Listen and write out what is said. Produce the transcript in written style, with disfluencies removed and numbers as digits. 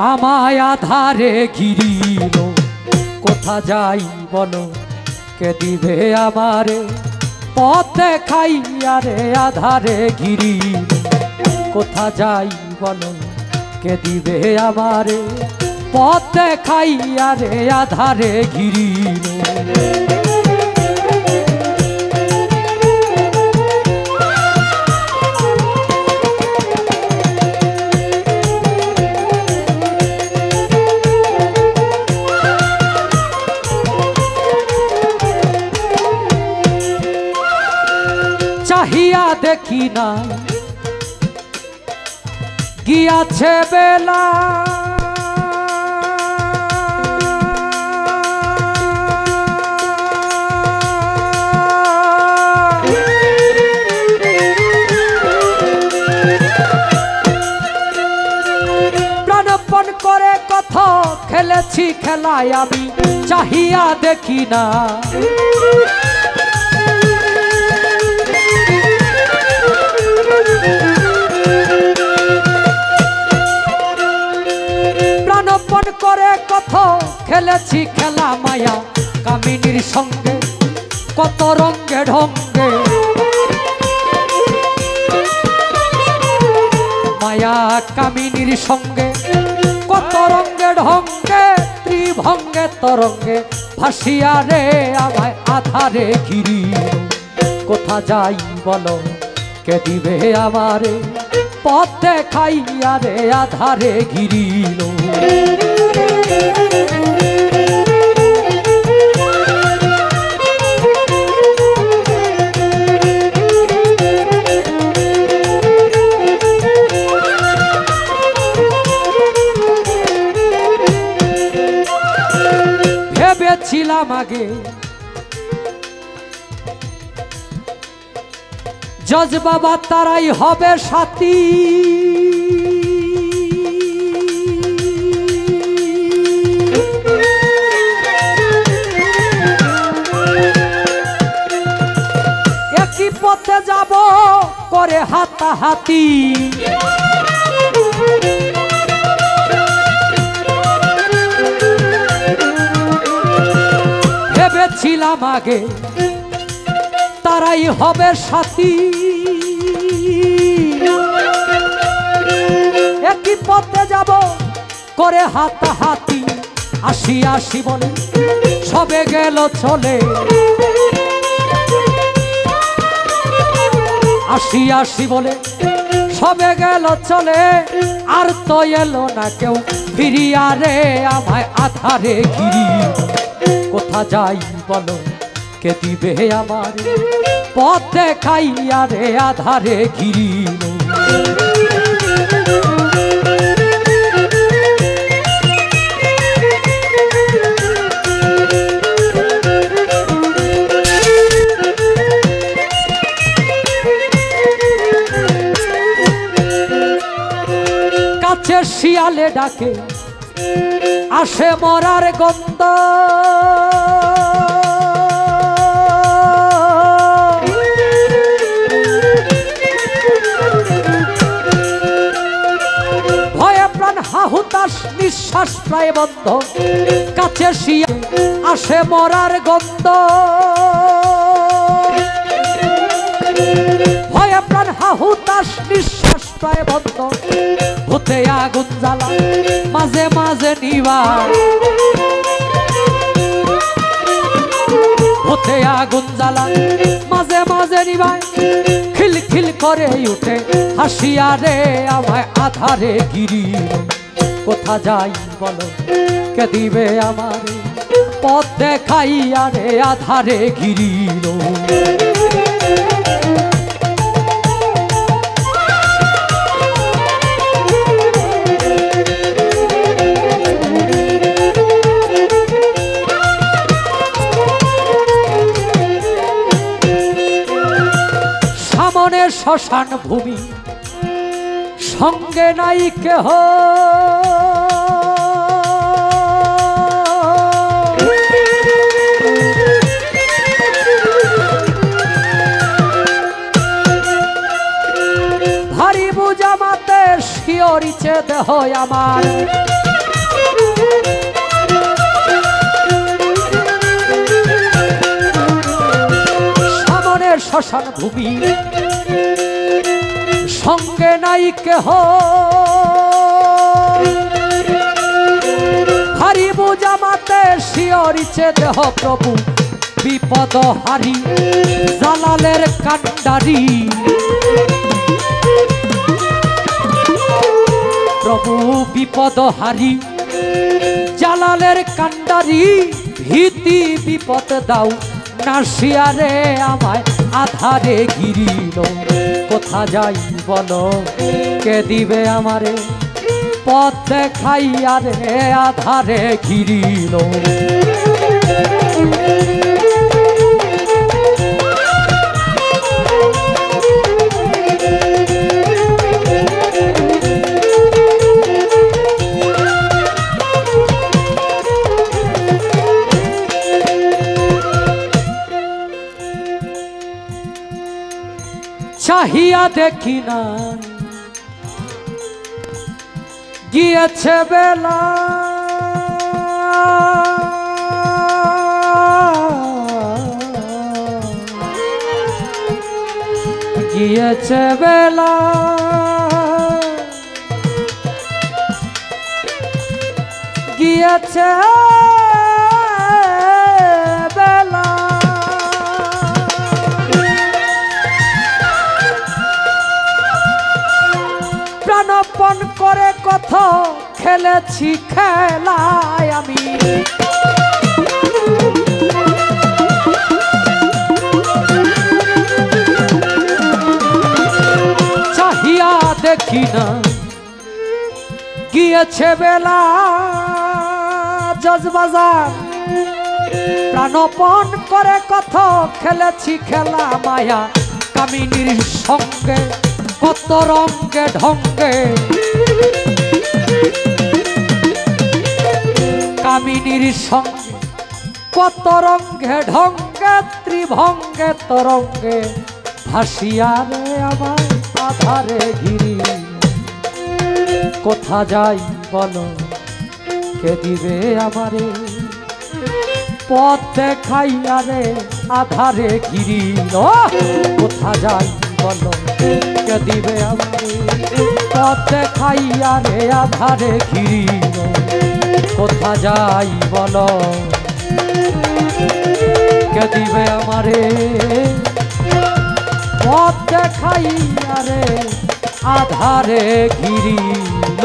আমায় আধারে ঘিরিল কোথা যাই বলো কে দিবে আমারে পথ দেখাইয়া রে আধারে ঘিরিল কোথা যাই বলো কে দিবে আমারে পথ দেখাইয়া রে আধারে ঘিরিল চাহিয়া দেখি না গিয়াছে বেলা প্রাণপণ করে কথা খেলেছি খেলায় আমি চাহিয়া দেখি না প্রাণপণ করে কথা খেলেছি খেলা মায়া কামিনীর সঙ্গে কত রঙ্গে ঢঙ্গে মায়া কামিনীর সঙ্গে কত রঙ্গে ঢঙ্গে ত্রিভঙ্গে তরঙ্গে ভাসিয়া রে আমায় আধারে ঘিরিল কোথা যাই বলো কে দিবে আমারে পথ দেখাইয়া রে আধারে ঘিরিল ভেবেছিলাম আগে জজ বাবা তারাই হবে সাথী একই পথে যাব করে হাতাহাতি ভেবেছিলাম আগে তারাই হবে সাথী একই পথে যাব করে হাতাহাতি আসি আসি বলে সবে গেল চলে আসি আসি বলে সবে গেল চলে আর তো এলো না কেউ ফিরিয়া রে আমায় আধারে ঘিরিল কোথা যাই বলো কে দিবে আমার পথ দেখাইয়া রে আধারে ঘিরিল কাছে শিয়ালে ডাকে আসে মরার গন্ধ হুতাশ নিঃশ্বাস প্রায় বন্ধ কাছে শিয়া আসে মরার গন্ধ ভয়ে প্রাণ হুতাশ নিঃশ্বাস প্রায় বন্ধ ভূতে আগুন জ্বালা মাঝে মাঝে নিবা ভূতে আগুন জ্বালা মাঝে মাঝে নিবায় খিল খিল করে উঠে হাসিয়া রে আমায় আধারে ঘিরিল কোথা যাই বলো কে দিবে আমারে পথ দেখাইয়া রে আধারে ঘিরিল সামনে শ্মশান ভূমি সঙ্গে নাই কেহ ভারী বুঝামাতে শিওরিছে দেহ আমার শ্মশান ভূমি সঙ্গে নাই কেহ হারি বুঝামাতে শিয়রিছে দেহ প্রভু বিপদ হারি জালালের কান্ডারি প্রভু বিপদ হারি জালালের কান্ডারি ভীতি বিপদ দাও নাসিয়ারে আমায় আধারে ঘিরিল কোথা যাই বলো কে দিবে আমারে পথ দেখাইয়া রে আধারে ঘিরিল চাহিয়া দেখি না গিয়েছে বেলা গিয়েছে বেলা গিয়েছে বেলা প্রাণপণ করে কত খেলেছি খেলায় আমি চাহিয়া দেখি না গিয়েছে বেলা জজবাজার প্রাণপণ করে কত খেলেছি খেলা মায়া কামিনীর সঙ্গে কত রঙ্গে ঢঙ্গে কামিনীর সঙ্গে কত রঙ্গে ঢঙ্গে ত্রিভঙ্গে তরঙ্গে ভাসিয়ারে আমার আধারে ঘিরি কোথা যাই বলো কে দিবে আমারে পথ দেখাইয়া রে আধারে ঘিরি কোথা যাই বলো কে দিবে আমারে পথ দেখাইয়া রে আধারে ঘিরি কোথা যাই বলো কে দিবে আমারে পথ দেখাইয়া রে আধারে ঘিরিল।